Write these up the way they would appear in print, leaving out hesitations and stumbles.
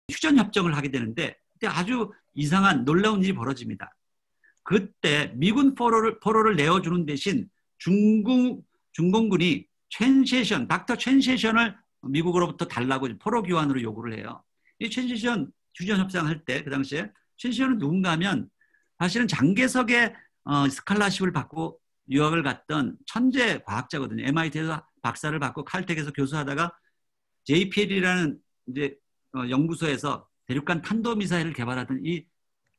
휴전 협정을 하게 되는데 그때 아주 이상한 놀라운 일이 벌어집니다. 그때 미군 포로를 내어주는 대신 중공군이 닥터 첸세션을 미국으로부터 달라고 포로 교환으로 요구를 해요. 이 첸세션 휴전 협상할 때 그 당시에 첸세션은 누군가 하면 사실은 장개석의 스칼라십을 받고 유학을 갔던 천재 과학자거든요. MIT에서 박사를 받고 칼텍에서 교수하다가 JPL이라는 이제 연구소에서 대륙간 탄도미사일을 개발하던 이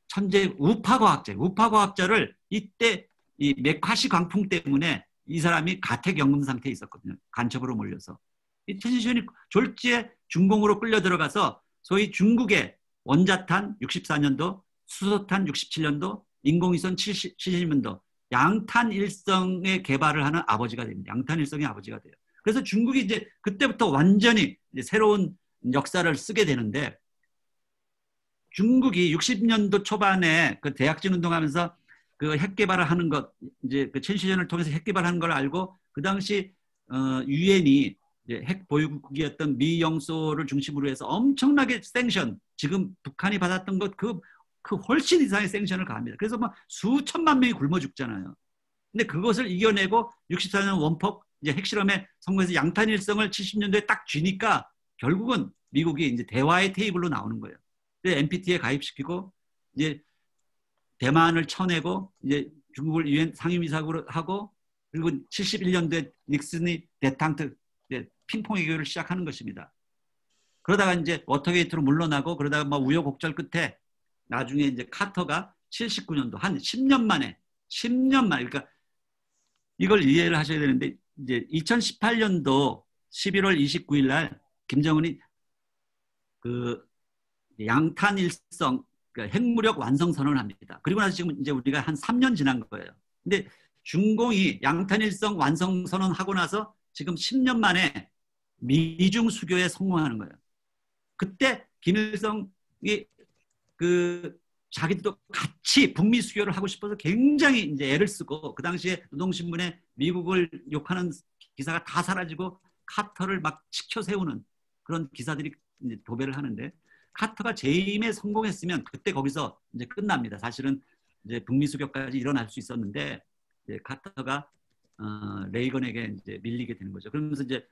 천재 우파 과학자를 이때 이 메카시 광풍 때문에 이 사람이 가택연금 상태에 있었거든요. 간첩으로 몰려서. 이 첸세션이 졸지에 중공으로 끌려 들어가서 소위 중국의 원자탄 64년도, 수소탄 67년도, 인공위성 70년도 양탄 일성의 개발을 하는 아버지가 됩니다. 양탄 일성의 아버지가 돼요. 그래서 중국이 이제 그때부터 완전히 이제 새로운 역사를 쓰게 되는데 중국이 60년도 초반에 그 대약진 운동하면서 그 핵 개발을 하는 것 이제 그 첸시전을 통해서 핵 개발하는 걸 알고 그 당시 유엔이 핵 보유국이었던 미 영소를 중심으로 해서 엄청나게 생션 지금 북한이 받았던 것 그 훨씬 이상의 생션을 가합니다. 그래서 막 수천만 명이 굶어 죽잖아요. 근데 그것을 이겨내고 64년 원폭 이제 핵실험에 성공해서 양탄일성을 70년도에 딱 쥐니까 결국은 미국이 이제 대화의 테이블로 나오는 거예요. NPT에 가입시키고 이제 대만을 쳐내고 이제 중국을 유엔 상임이사국으로 하고 그리고 71년도에 닉슨이 데탕트 핑퐁 외교를 시작하는 것입니다. 그러다가 이제 워터게이트로 물러나고 그러다가 뭐 우여곡절 끝에 나중에 이제 카터가 79년도 한 10년 만에 그러니까 이걸 이해를 하셔야 되는데 이제 2018년도 11월 29일 날 김정은이 그 양탄일성 그러니까 핵무력 완성 선언을 합니다. 그리고 나서 지금 이제 우리가 한 3년 지난 거예요. 근데 중공이 양탄일성 완성 선언하고 나서 지금 10년 만에 미중 수교에 성공하는 거예요. 그때 김일성이 그 자기도 같이 북미 수교를 하고 싶어서 굉장히 이제 애를 쓰고 그 당시에 노동신문에 미국을 욕하는 기사가 다 사라지고 카터를 막 치켜 세우는 그런 기사들이 이제 도배를 하는데 카터가 재임에 성공했으면 그때 거기서 이제 끝납니다. 사실은 이제 북미 수교까지 일어날 수 있었는데 이제 카터가 레이건에게 이제 밀리게 되는 거죠. 그러면서 이제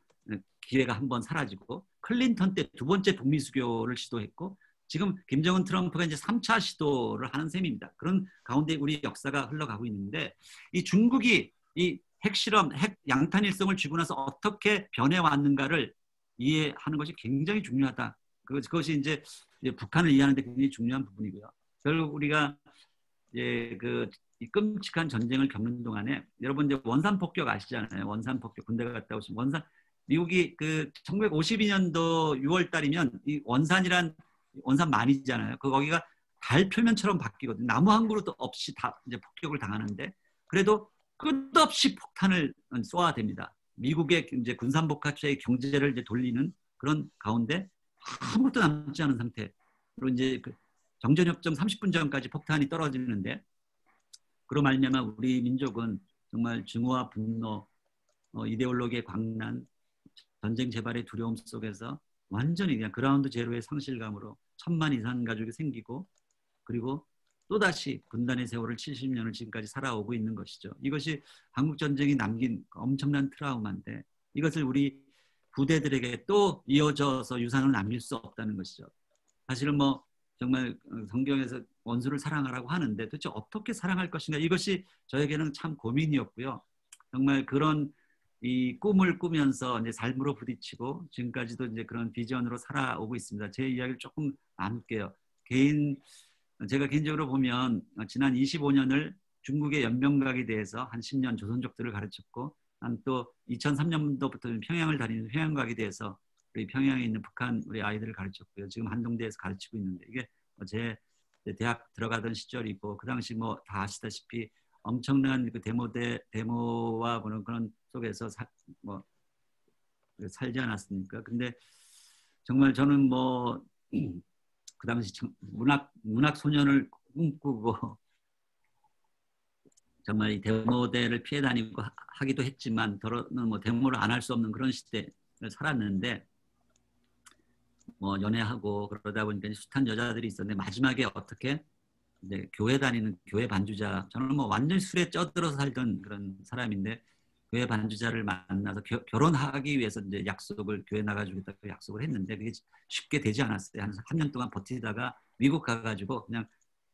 기회가 한번 사라지고 클린턴 때 두 번째 북미 수교를 시도했고 지금 김정은 트럼프가 이제 3차 시도를 하는 셈입니다. 그런 가운데 우리 역사가 흘러가고 있는데 이 중국이 이 핵실험, 핵 양탄일성을 쥐고 나서 어떻게 변해왔는가를 이해하는 것이 굉장히 중요하다. 그것이 이제 북한을 이해하는 데 굉장히 중요한 부분이고요. 결국 우리가 이제 이 끔찍한 전쟁을 겪는 동안에 여러분 이제 원산 폭격 아시잖아요. 원산 폭격 군대 갔다 오시면 미국이 그 1952년도 6월 달이면 이 원산만이잖아요. 거기가 달 표면처럼 바뀌거든요. 나무 한 그루도 없이 다 이제 폭격을 당하는데 그래도 끝없이 폭탄을 쏘아댑니다. 미국의 이제 군산복합체의 경제를 이제 돌리는 그런 가운데 아무것도 남지 않은 상태로 이제 그 정전협정 30분 전까지 폭탄이 떨어지는데 그로 말미암아 우리 민족은 정말 증오와 분노, 이데올로기의 광란, 전쟁 재발의 두려움 속에서 완전히 그냥 그라운드 제로의 상실감으로 1000만 이상 가족이 생기고 그리고 또다시 분단의 세월을 70년을 지금까지 살아오고 있는 것이죠. 이것이 한국전쟁이 남긴 엄청난 트라우마인데 이것을 우리 부대들에게 또 이어져서 유산을 남길 수 없다는 것이죠. 사실은 뭐 정말 성경에서 원수를 사랑하라고 하는데 도대체 어떻게 사랑할 것인가 이것이 저에게는 참 고민이었고요. 정말 그런 이 꿈을 꾸면서 이제 삶으로 부딪히고 지금까지도 이제 그런 비전으로 살아오고 있습니다. 제 이야기를 조금 나눌게요. 제가 개인적으로 보면 지난 25년을 중국의 연명각에 대해서 한 10년 조선족들을 가르쳤고 난 또 2003년도부터 평양을 다니는 평양각에 대해서 우리 평양에 있는 북한 우리 아이들을 가르쳤고요. 지금 한동대에서 가르치고 있는데 이게 제 대학 들어가던 시절이고 그 당시 뭐 다 아시다시피 엄청난 그 데모와 그런 속에서 뭐 살지 않았습니까? 근데 정말 저는 뭐 그 당시 문학 소년을 꿈꾸고 정말 이 데모대를 피해 다니고 하기도 했지만 더러는 뭐 데모를 안 할 수 없는 그런 시대를 살았는데 뭐 연애하고 그러다 보니까 숱한 여자들이 있었는데 마지막에 어떻게 이제 교회 다니는 교회 반주자, 저는 뭐 완전 술에 쪄들어서 살던 그런 사람인데 교회 반주자를 만나서 결혼하기 위해서 이제 약속을 교회 나가주겠다고 약속을 했는데 그게 쉽게 되지 않았어요. 한 3년 동안 버티다가 미국 가가지고 그냥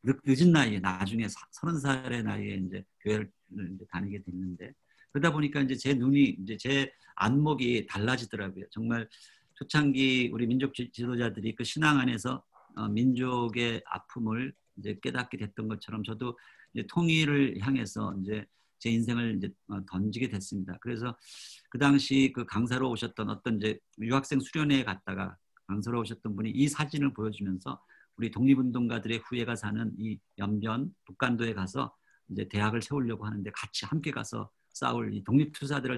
늦은 나이에 나중에 30살의 나이에 이제 교회를 이제 다니게 됐는데 그러다 보니까 이제 제 눈이 이제 제 안목이 달라지더라고요. 정말 초창기 우리 민족 지도자들이 그 신앙 안에서 민족의 아픔을 이제 깨닫게 됐던 것처럼 저도 이제 통일을 향해서 이제 제 인생을 이제 던지게 됐습니다. 그래서 그 당시 그 강사로 오셨던 어떤 이제 유학생 수련회에 갔다가 강사로 오셨던 분이 이 사진을 보여주면서 우리 독립운동가들의 후예가 사는 이 연변 북간도에 가서 이제 대학을 세우려고 하는데 같이 함께 가서 싸울 이 독립투사들을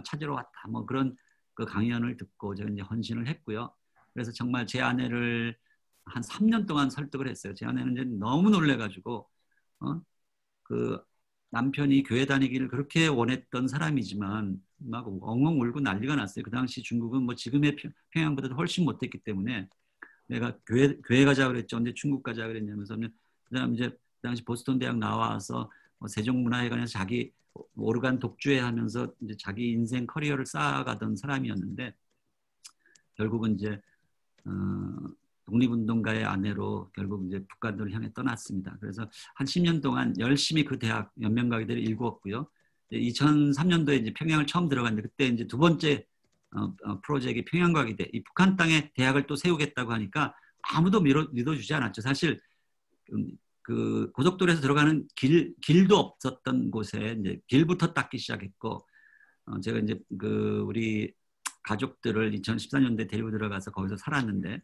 찾으러 왔다. 뭐 그런 그 강연을 듣고 제가 이제 헌신을 했고요. 그래서 정말 제 아내를 한 3년 동안 설득을 했어요. 제 아내는 이제 너무 놀래가지고 그 남편이 교회 다니기를 그렇게 원했던 사람이지만 막 엉엉 울고 난리가 났어요. 그 당시 중국은 뭐 지금의 평양보다 훨씬 못했기 때문에 내가 교회 가자 그랬죠. 근데 중국 가자 그랬냐면서 그다음 이제 그 당시 보스턴 대학 나와서 세종문화회관에서 자기 오르간 독주회하면서 이제 자기 인생 커리어를 쌓아가던 사람이었는데 결국은 이제 독립운동가의 아내로 결국 이제 북한도를 향해 떠났습니다. 그래서 한 10년 동안 열심히 그 대학 연명가기들을 일구었고요. 2003년도에 이제 평양을 처음 들어갔는데 그때 이제 두 번째 프로젝트가 평양과기대, 이 북한 땅에 대학을 또 세우겠다고 하니까 아무도 믿어주지 않았죠. 사실 그 고속도로에서 들어가는 길도 없었던 곳에 이제 길부터 닦기 시작했고 제가 이제 그 우리 가족들을 2014년도에 데리고 들어가서 거기서 살았는데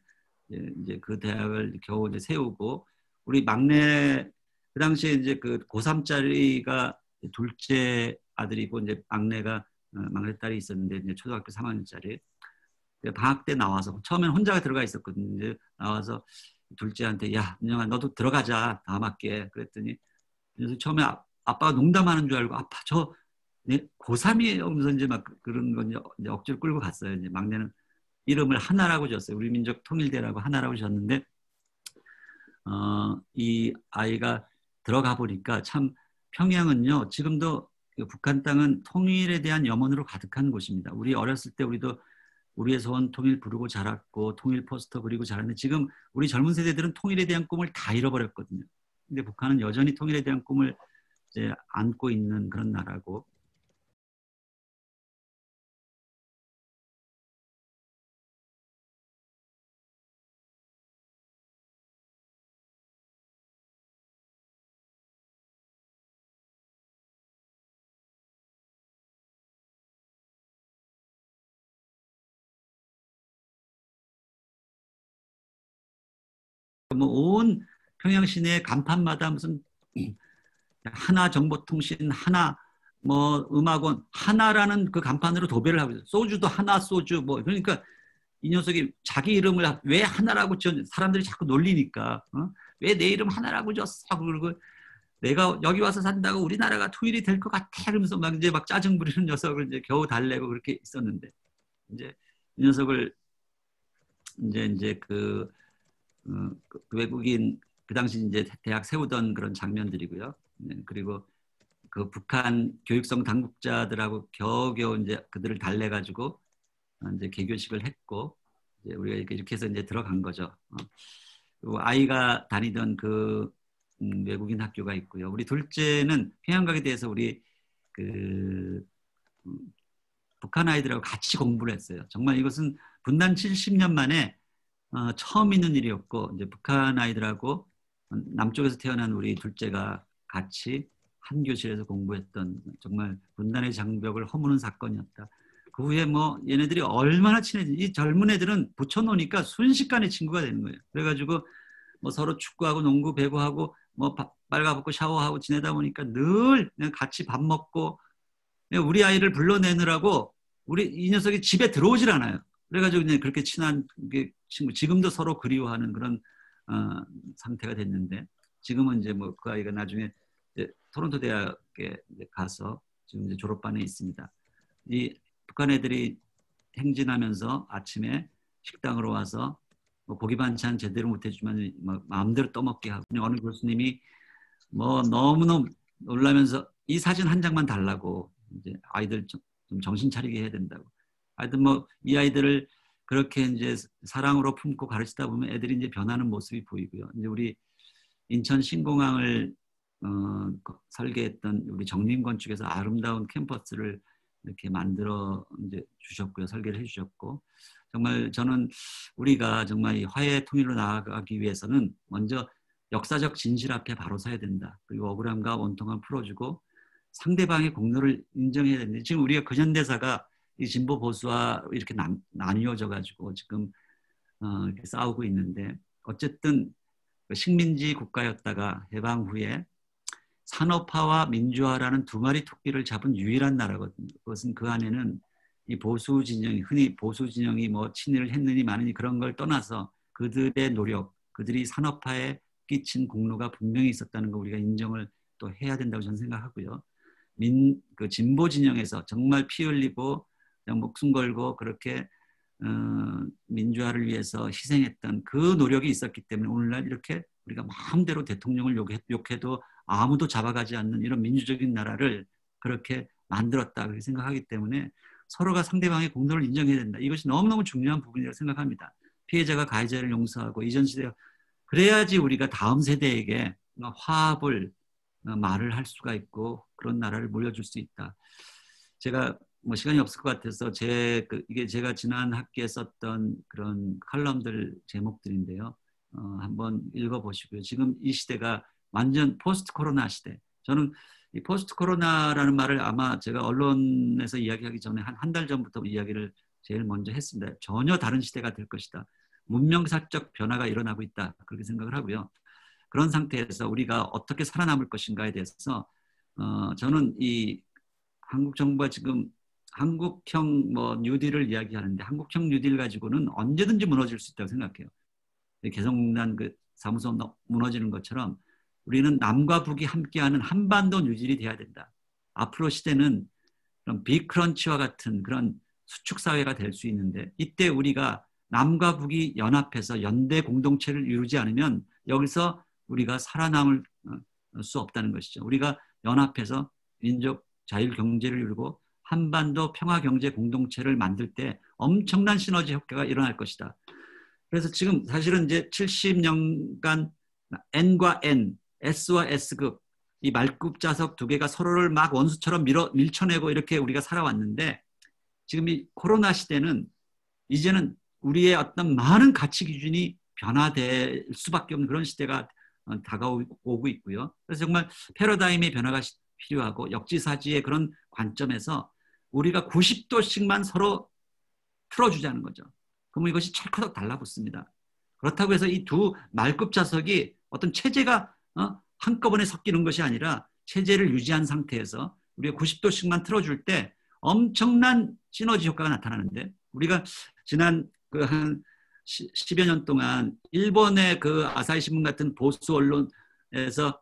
이제 그 대학을 겨우 이제 세우고 우리 막내 그 당시에 이제 그 고3짜리가 둘째 아들이고 이제 막내 딸이 있었는데 이제 초등학교 3학년짜리 방학 때 나와서 처음에는 혼자 들어가 있었거든요. 이제 나와서 둘째한테 야 민영아 너도 들어가자 다음 학기에 그랬더니 그래서 처음에 아빠가 농담하는 줄 알고 아빠 저 고3이에요 하면서 이제 막 그런 건 이제 억지로 끌고 갔어요. 이제 막내는 이름을 하나라고 줬어요. 우리 민족 통일대라고 하나라고 줬는데 이 아이가 들어가 보니까 참 평양은요 지금도 북한 땅은 통일에 대한 염원으로 가득한 곳입니다. 우리 어렸을 때 우리의 소원 통일 부르고 자랐고 통일 포스터 그리고 자랐는데 지금 우리 젊은 세대들은 통일에 대한 꿈을 다 잃어버렸거든요. 근데 북한은 여전히 통일에 대한 꿈을 이제 안고 있는 그런 나라고 뭐 온 평양 시내 간판마다 무슨 하나 정보통신 하나 뭐 음악원 하나라는 그 간판으로 도배를 하고 있어요. 소주도 하나 소주 뭐 그러니까 이 녀석이 자기 이름을 왜 하나라고 지었 사람들이 자꾸 놀리니까 왜 내 이름 하나라고 지었어 그리고 내가 여기 와서 산다고 우리나라가 통일이 될 것 같아 이러면서 막 이제 막 짜증 부리는 녀석을 이제 겨우 달래고 그렇게 있었는데 이제 이 녀석을 이제 그 외국인 그 당시 이제 대학 세우던 그런 장면들이고요. 네, 그리고 그 북한 교육성 당국자들하고 겨우겨우 이제 그들을 달래가지고 이제 개교식을 했고 이제 우리가 이렇게 해서 이제 들어간 거죠. 그리고 아이가 다니던 그 외국인 학교가 있고요. 우리 둘째는 평양각에 대해서 우리 그 북한 아이들하고 같이 공부를 했어요. 정말 이것은 분단 70년 만에 처음 있는 일이었고 이제 북한 아이들하고 남쪽에서 태어난 우리 둘째가 같이 한 교실에서 공부했던 정말 분단의 장벽을 허무는 사건이었다. 그 후에 뭐 얘네들이 얼마나 친해지. 이 젊은 애들은 붙여놓으니까 순식간에 친구가 되는 거예요. 그래가지고 뭐 서로 축구하고 농구, 배구하고 뭐 빨가벗고 샤워하고 지내다 보니까 늘 그냥 같이 밥 먹고 우리 아이를 불러내느라고 우리 이 녀석이 집에 들어오질 않아요. 그래가지고 그냥 그렇게 친한 친구, 지금도 서로 그리워하는 그런 상태가 됐는데 지금은 이제 뭐 그 아이가 나중에 이제 토론토 대학에 이제 가서 지금 이제 졸업반에 있습니다. 이 북한 애들이 행진하면서 아침에 식당으로 와서 뭐 고기 반찬 제대로 못 해주면 뭐 마음대로 떠먹게 하고 어느 교수님이 뭐 너무너무 놀라면서 이 사진 한 장만 달라고 이제 아이들 좀 정신 차리게 해야 된다고. 하여튼 뭐 이 아이들을 그렇게 이제 사랑으로 품고 가르치다 보면 애들이 이제 변하는 모습이 보이고요. 이제 우리 인천 신공항을 설계했던 우리 정림건 측에서 아름다운 캠퍼스를 이렇게 만들어 이제 주셨고요. 설계를 해주셨고 정말 저는 우리가 정말 이 화해 통일로 나아가기 위해서는 먼저 역사적 진실 앞에 바로 서야 된다. 그리고 억울함과 원통함을 풀어주고 상대방의 공로를 인정해야 되는데 지금 우리가 근현대사가 이 진보 보수와 이렇게 나뉘어져 가지고 지금 이렇게 싸우고 있는데 어쨌든 식민지 국가였다가 해방 후에 산업화와 민주화라는 두 마리 토끼를 잡은 유일한 나라거든요. 그것은 그 안에는 이 보수 진영이 흔히 보수 진영이 뭐 친일을 했느니 마느니 그런 걸 떠나서 그들의 노력, 그들이 산업화에 끼친 공로가 분명히 있었다는 거 우리가 인정을 또 해야 된다고 저는 생각하고요. 그 진보 진영에서 정말 피 흘리고 그냥 목숨 걸고 그렇게 민주화를 위해서 희생했던 그 노력이 있었기 때문에 오늘날 이렇게 우리가 마음대로 대통령을 욕해도 아무도 잡아가지 않는 이런 민주적인 나라를 그렇게 만들었다 그렇게 생각하기 때문에 서로가 상대방의 공로를 인정해야 된다. 이것이 너무너무 중요한 부분이라고 생각합니다. 피해자가 가해자를 용서하고 이전 시대 그래야지 우리가 다음 세대에게 화합을 말을 할 수가 있고 그런 나라를 물려줄 수 있다. 제가 뭐 시간이 없을 것 같아서 이게 제가 지난 학기에 썼던 그런 칼럼들 제목들인데요. 한번 읽어보시고요. 지금 이 시대가 완전 포스트 코로나 시대. 저는 이 포스트 코로나라는 말을 아마 제가 언론에서 이야기하기 전에 한 달 전부터 이야기를 제일 먼저 했습니다. 전혀 다른 시대가 될 것이다. 문명사적 변화가 일어나고 있다. 그렇게 생각을 하고요. 그런 상태에서 우리가 어떻게 살아남을 것인가에 대해서 저는 이 한국 정부가 지금 한국형 뭐 뉴딜을 이야기하는데 한국형 뉴딜 가지고는 언제든지 무너질 수 있다고 생각해요. 개성공단 그 사무소 무너지는 것처럼 우리는 남과 북이 함께하는 한반도 뉴딜이 돼야 된다. 앞으로 시대는 그런 빅크런치와 같은 그런 수축 사회가 될 수 있는데 이때 우리가 남과 북이 연합해서 연대 공동체를 이루지 않으면 여기서 우리가 살아남을 수 없다는 것이죠. 우리가 연합해서 민족 자율 경제를 이루고 한반도 평화 경제 공동체를 만들 때 엄청난 시너지 효과가 일어날 것이다. 그래서 지금 사실은 이제 70년간 N과 N, S와 S급 이 말굽 자석 두 개가 서로를 막 원수처럼 밀쳐내고 이렇게 우리가 살아왔는데 지금 이 코로나 시대는 이제는 우리의 어떤 많은 가치 기준이 변화될 수밖에 없는 그런 시대가 다가오고 있고요. 그래서 정말 패러다임의 변화가 필요하고 역지사지의 그런 관점에서 우리가 90도씩만 서로 틀어주자는 거죠. 그러면 이것이 찰커덕 달라붙습니다. 그렇다고 해서 이 두 말급 자석이 어떤 체제가 한꺼번에 섞이는 것이 아니라 체제를 유지한 상태에서 우리가 90도씩만 틀어줄 때 엄청난 시너지 효과가 나타나는데 우리가 지난 그 한 10여 년 동안 일본의 그 아사히 신문 같은 보수 언론에서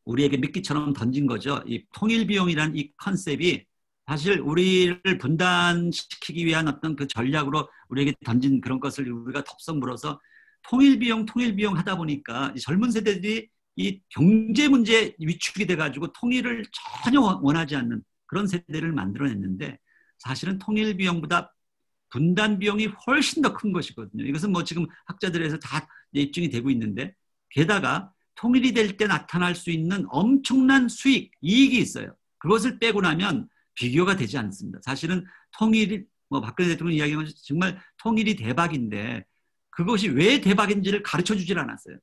우리에게 미끼처럼 던진 거죠. 이 통일 비용이라는 이 컨셉이 사실 우리를 분단시키기 위한 어떤 그 전략으로 우리에게 던진 그런 것을 우리가 덥석 물어서 통일 비용 하다 보니까 젊은 세대들이 이 경제 문제에 위축이 돼가지고 통일을 전혀 원하지 않는 그런 세대를 만들어냈는데 사실은 통일 비용보다 분단 비용이 훨씬 더 큰 것이거든요. 이것은 뭐 지금 학자들에서 다 입증이 되고 있는데 게다가 통일이 될 때 나타날 수 있는 엄청난 수익, 이익이 있어요. 그것을 빼고 나면 비교가 되지 않습니다. 사실은 통일이 뭐 박근혜 대통령 이야기한 것이 정말 통일이 대박인데 그것이 왜 대박인지를 가르쳐 주질 않았어요.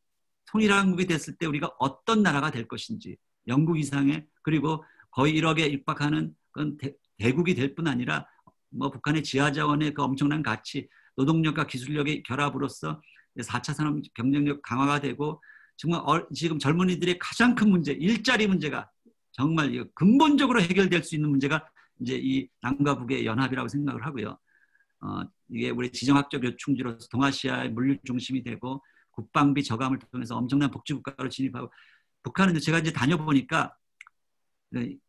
통일한국이 됐을 때 우리가 어떤 나라가 될 것인지 영국 이상의 그리고 거의 1억에 육박하는 그런 대국이 될 뿐 아니라 뭐 북한의 지하자원의 그 엄청난 가치, 노동력과 기술력의 결합으로서 4차 산업 경쟁력 강화가 되고 정말 지금 젊은이들의 가장 큰 문제, 일자리 문제가 정말 근본적으로 해결될 수 있는 문제가 이제 이 남과 북의 연합이라고 생각을 하고요. 이게 우리 지정학적 요충지로서 동아시아의 물류 중심이 되고 국방비 저감을 통해서 엄청난 복지국가로 진입하고 북한은 제가 이제 다녀보니까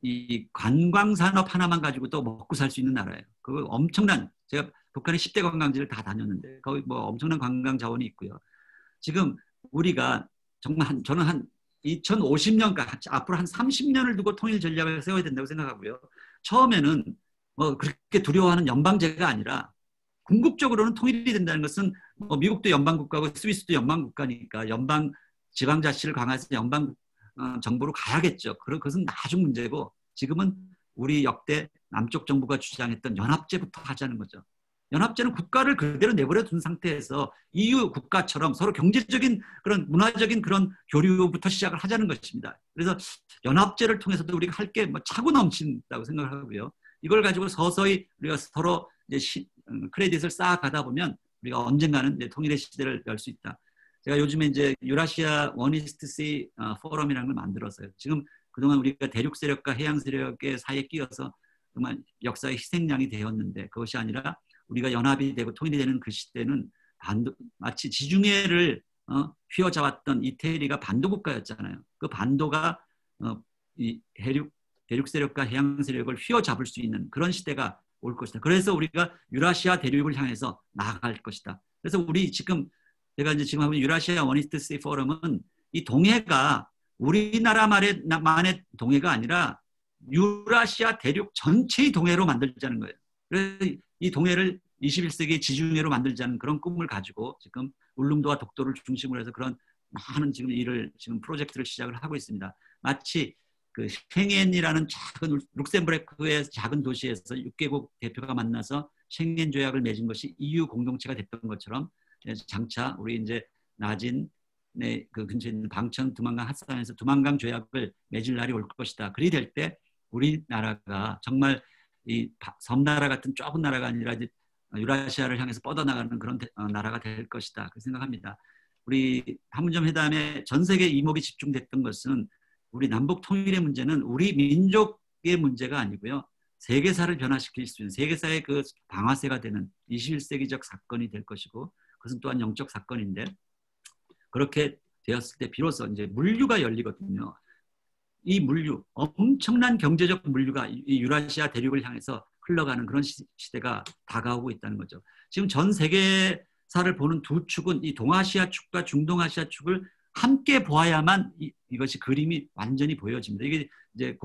이 관광산업 하나만 가지고도 먹고 살 수 있는 나라예요. 그 엄청난 제가 북한의 10대 관광지를 다 다녔는데 거기 뭐 엄청난 관광 자원이 있고요. 지금 우리가 정말 저는 한 2050년까지 앞으로 한 30년을 두고 통일 전략을 세워야 된다고 생각하고요. 처음에는 뭐 그렇게 두려워하는 연방제가 아니라 궁극적으로는 통일이 된다는 것은 뭐 미국도 연방국가고 스위스도 연방국가니까 연방 지방자치를 강화해서 연방 정부로 가야겠죠. 그것은 나중 문제고 지금은 우리 역대 남쪽 정부가 주장했던 연합제부터 하자는 거죠. 연합제는 국가를 그대로 내버려 둔 상태에서 EU 국가처럼 서로 경제적인 그런 문화적인 그런 교류부터 시작을 하자는 것입니다. 그래서 연합제를 통해서도 우리가 할 게 뭐 차고 넘친다고 생각을 하고요. 이걸 가지고 서서히 우리가 서로 이제 크레딧을 쌓아가다 보면 우리가 언젠가는 이제 통일의 시대를 열 수 있다. 제가 요즘에 이제 유라시아 원이스트 시 포럼이라는 걸 만들었어요. 지금 그동안 우리가 대륙 세력과 해양 세력의 사이에 끼어서 정말 역사의 희생양이 되었는데 그것이 아니라 우리가 연합이 되고 통일이 되는 그 시대는 마치 지중해를 휘어잡았던 이태리가 반도 국가였잖아요. 그 반도가 이 대륙 세력과 해양 세력을 휘어잡을 수 있는 그런 시대가 올 것이다. 그래서 우리가 유라시아 대륙을 향해서 나아갈 것이다. 그래서 우리 지금 제가 이제 지금 하고 있는 유라시아 원이스트 시 포럼은 이 동해가 우리나라만의 동해가 아니라 유라시아 대륙 전체의 동해로 만들자는 거예요. 그래서 이 동해를 21세기의 지중해로 만들자는 그런 꿈을 가지고 지금 울릉도와 독도를 중심으로 해서 그런 많은 지금 일을 지금 프로젝트를 시작을 하고 있습니다. 마치 그 쉥헨이라는 작은 룩셈부르크의 작은 도시에서 6개국 대표가 만나서 쉥헨 조약을 맺은 것이 EU 공동체가 됐던 것처럼 장차 우리 이제 나진 그 근처에 있는 방천 두만강 핫산에서 두만강 조약을 맺을 날이 올 것이다. 그리 될 때 우리나라가 정말 이 섬나라 같은 좁은 나라가 아니라 이제 유라시아를 향해서 뻗어나가는 그런 나라가 될 것이다. 그 생각합니다. 우리 판문점 회담에 전 세계 이목이 집중됐던 것은 우리 남북 통일의 문제는 우리 민족의 문제가 아니고요. 세계사를 변화시킬 수 있는 세계사의 그 방아쇠가 되는 21세기적 사건이 될 것이고 그것은 또한 영적 사건인데 그렇게 되었을 때 비로소 이제 물류가 열리거든요. 이 물류, 엄청난 경제적 물류가 이 유라시아 대륙을 향해서 흘러가는 그런 시대가 다가오고 있다는 거죠. 지금 전 세계사를 보는 두 축은 이 동아시아 축과 중동아시아 축을 함께 보아야만 이것이 그림이 완전히 보여집니다. 이게 이제 이제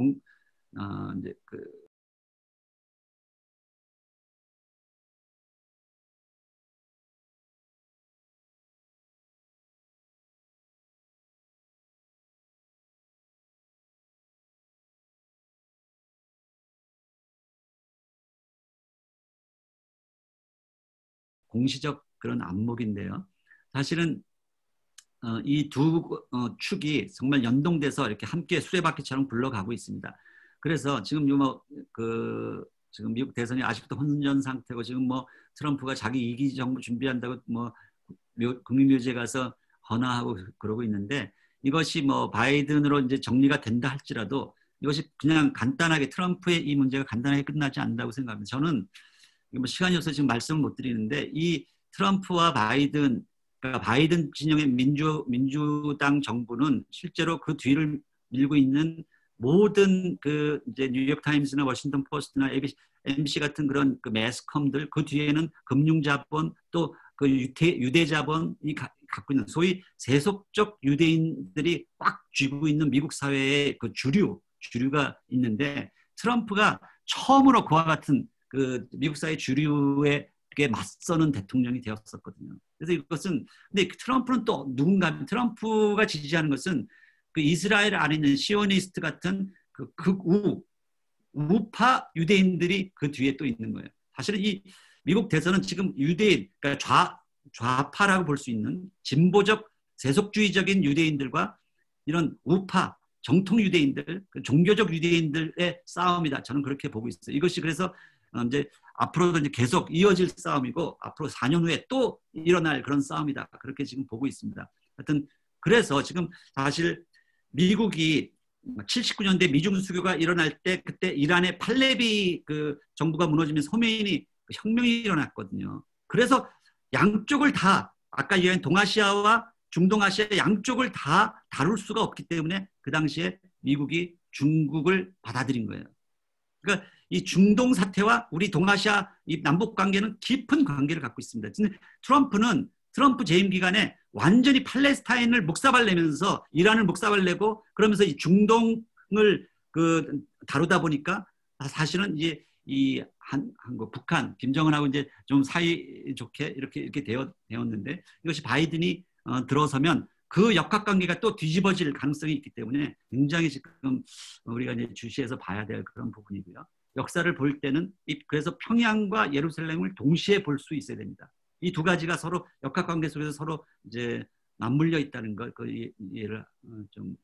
공시적 그런 안목인데요. 사실은 이 두 축이 정말 연동돼서 이렇게 함께 수레바퀴처럼 굴러가고 있습니다. 그래서 지금 지금 미국 대선이 아직도 혼전 상태고 지금 뭐 트럼프가 자기 2기 정부 준비한다고 뭐 국민묘지에 가서 헌화하고 그러고 있는데 이것이 뭐 바이든으로 이제 정리가 된다 할지라도 이것이 그냥 간단하게 트럼프의 이 문제가 간단하게 끝나지 않는다고 생각합니다. 저는 뭐 시간이 없어서 지금 말씀을 못 드리는데 이 트럼프와 바이든 그러니까 바이든 진영의 민주당 정부는 실제로 그 뒤를 밀고 있는 모든 그 이제 뉴욕 타임스나 워싱턴 포스트나 MBC 같은 그런 그 매스컴들 그 뒤에는 금융자본 또 그 유대자본이 갖고 있는 소위 세속적 유대인들이 꽉 쥐고 있는 미국 사회의 그 주류가 있는데 트럼프가 처음으로 그와 같은 그 미국 사회 주류에게 맞서는 대통령이 되었었거든요. 그래서 이것은 근데 트럼프는 또 누군가 트럼프가 지지하는 것은 그 이스라엘 안에 있는 시오니스트 같은 그 우파 유대인들이 그 뒤에 또 있는 거예요. 사실은 이 미국 대선은 지금 유대인 그러니까 좌파라고 볼 수 있는 진보적 세속주의적인 유대인들과 이런 우파 정통 유대인들 종교적 유대인들의 싸움이다. 저는 그렇게 보고 있어요. 이것이 그래서 이제 앞으로도 이제 계속 이어질 싸움이고 앞으로 4년 후에 또 일어날 그런 싸움이다. 그렇게 지금 보고 있습니다. 하여튼 그래서 지금 사실 미국이 79년대 미중 수교가 일어날 때 그때 이란의 팔레비 그 정부가 무너지면서 호메인이 혁명이 일어났거든요. 그래서 양쪽을 다 아까 얘기한 동아시아와 중동아시아 양쪽을 다 다룰 수가 없기 때문에 그 당시에 미국이 중국을 받아들인 거예요. 그러니까 이 중동 사태와 우리 동아시아 이 남북 관계는 깊은 관계를 갖고 있습니다. 트럼프 재임 기간에 완전히 팔레스타인을 목사발 내면서 이란을 목사발 내고 그러면서 이 중동을 그 다루다 보니까 사실은 이제 이 한국 북한 김정은하고 이제 좀 사이 좋게 이렇게 되었는데 이것이 바이든이 들어서면 그 역학관계가 또 뒤집어질 가능성이 있기 때문에 굉장히 지금 우리가 이제 주시해서 봐야 될 그런 부분이고요. 역사를 볼 때는 그래서 평양과 예루살렘을 동시에 볼 수 있어야 됩니다. 이 두 가지가 서로 역학관계 속에서 서로 이제 맞물려 있다는 걸 그 이해를 좀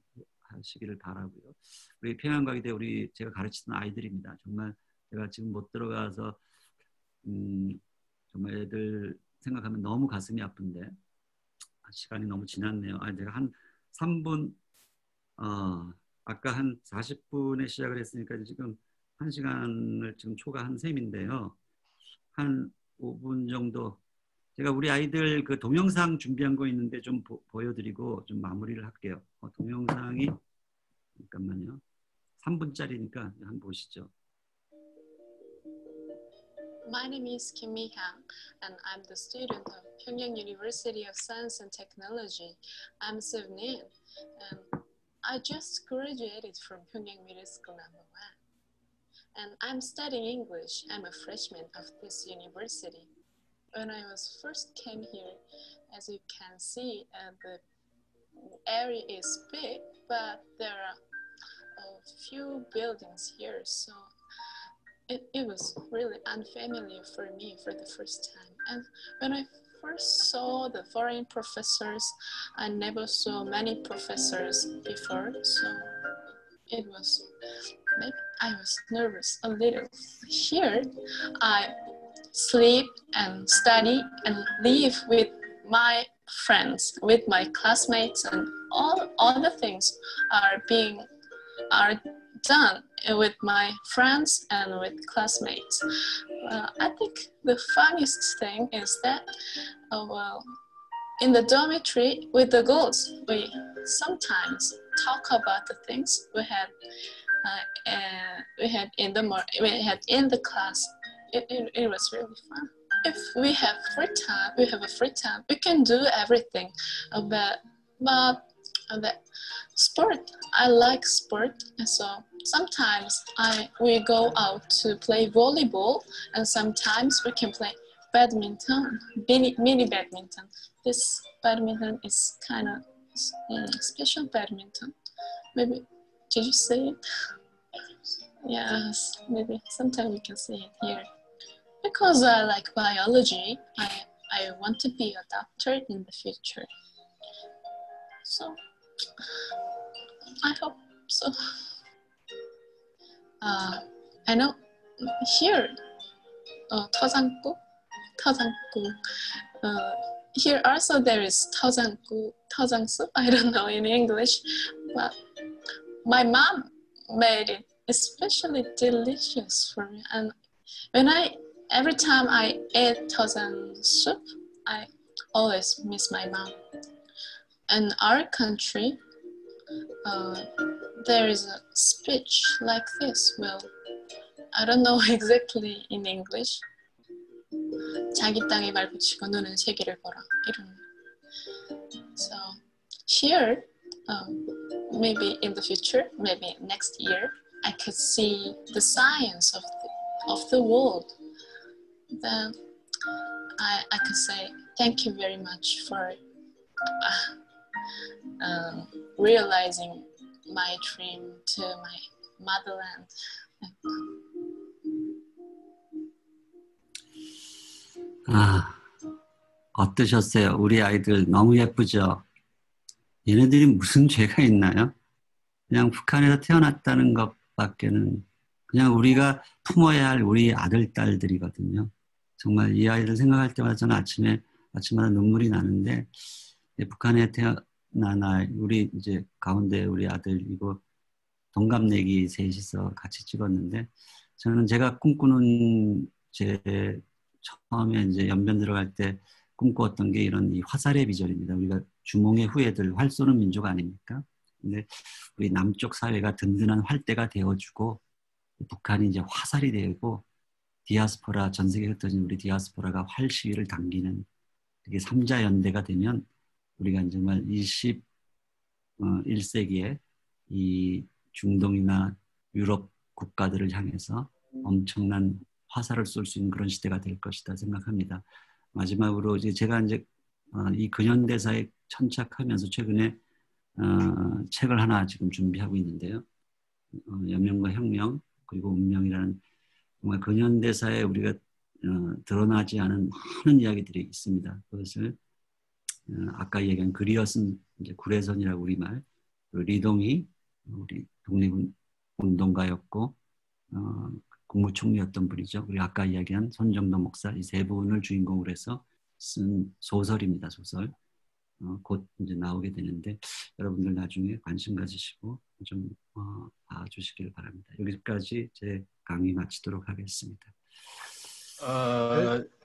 하시기를 바라고요. 우리 평양 가게 돼 우리 제가 가르치던 아이들입니다. 정말 제가 지금 못 들어가서 정말 애들 생각하면 너무 가슴이 아픈데 시간이 너무 지났네요. 제가 한 3분 아까 한 40분에 시작을 했으니까 지금 1시간을 지금 초과한 셈인데요. 한 5분 정도 제가 우리 아이들 그 동영상 준비한 거 있는데 좀 보여드리고 좀 마무리를 할게요. 동영상이 잠깐만요. 3분짜리니까 한번 보시죠. My name is Kim Mi-hyang, and I'm the student of Pyongyang University of Science and Technology. I'm 17, and I just graduated from Pyongyang Middle School No. 1. And I'm studying English. I'm a freshman of this university. When I first came here, as you can see, the area is big, but there are a few buildings here, so it was really unfamiliar for me for the first time. And when I first saw the foreign professors, I never saw many professors before, so it was, maybe I was nervous a little. Here, I sleep and study and live with my friends, with my classmates, and all the things are done with my friends and with classmates. I think the funniest thing is that, in the dormitory with the girls, we sometimes talk about the things we had in the class. It was really fun. If we have free time, we can do everything. But the sport, I like sport, and so sometimes we go out to play volleyball, and sometimes we can play badminton, mini badminton. This badminton is kind of special badminton. Maybe, did you see it? Yes, maybe sometime we can see it here. Because I like biology, I want to be a doctor in the future. So, I hope so. I know here, 터장국. Here also there is 터장 soup. I don't know in English, but my mom made it especially delicious for me. And every time I eat 터장 soup, I always miss my mom. In our country, there is a speech like this. Well, I don't know exactly in English. 자기 땅에 발 붙이고 눈은 세계를 보라. 이런. So here, maybe in the future, maybe next year, I could see the science of the world. Then I could say thank you very much for realizing my dream to my motherland. 어떠셨어요? 우리 아이들 너무 예쁘죠? 얘네들이 무슨 죄가 있나요? 그냥 북한에서 태어났다는 것밖에는 그냥 우리가 품어야 할 우리 아들, 딸들이거든요. 정말 이 아이들 생각할 때마다 저는 아침마다 눈물이 나는데, 북한에 태어난 아이, 우리 이제 가운데 우리 아들이고, 동갑내기 셋이서 같이 찍었는데, 저는 제가 꿈꾸는 제 처음에 이제 연변 들어갈 때 꿈꾸었던 게 이런 이 화살의 비전입니다. 우리가 주몽의 후예들, 활 쏘는 민족 아닙니까? 근데 우리 남쪽 사회가 든든한 활대가 되어주고, 북한이 이제 화살이 되고, 디아스포라, 전 세계에 흩어진 우리 디아스포라가 활 시위를 당기는 이게 삼자 연대가 되면 우리가 정말 21세기에 이 중동이나 유럽 국가들을 향해서 엄청난 화살을 쏠 수 있는 그런 시대가 될 것이다 생각합니다. 마지막으로 이제 제가 이제 이 근현대사에 천착하면서 최근에 책을 하나 지금 준비하고 있는데요. 여명과 혁명 그리고 운명이라는 정말 근현대사에 우리가 드러나지 않은 많은 이야기들이 있습니다. 그것을 아까 얘기한 그리엇은 이제 구레선이라고 우리말, 리동이 우리 독립운동가였고 국무총리였던 분이죠. 그리고 아까 이야기한 손정도 목사 이 세 분을 주인공으로 해서 쓴 소설입니다. 소설. 곧 이제 나오게 되는데 여러분들 나중에 관심 가지시고 좀 봐주시길 바랍니다. 여기까지 제 강의 마치도록 하겠습니다.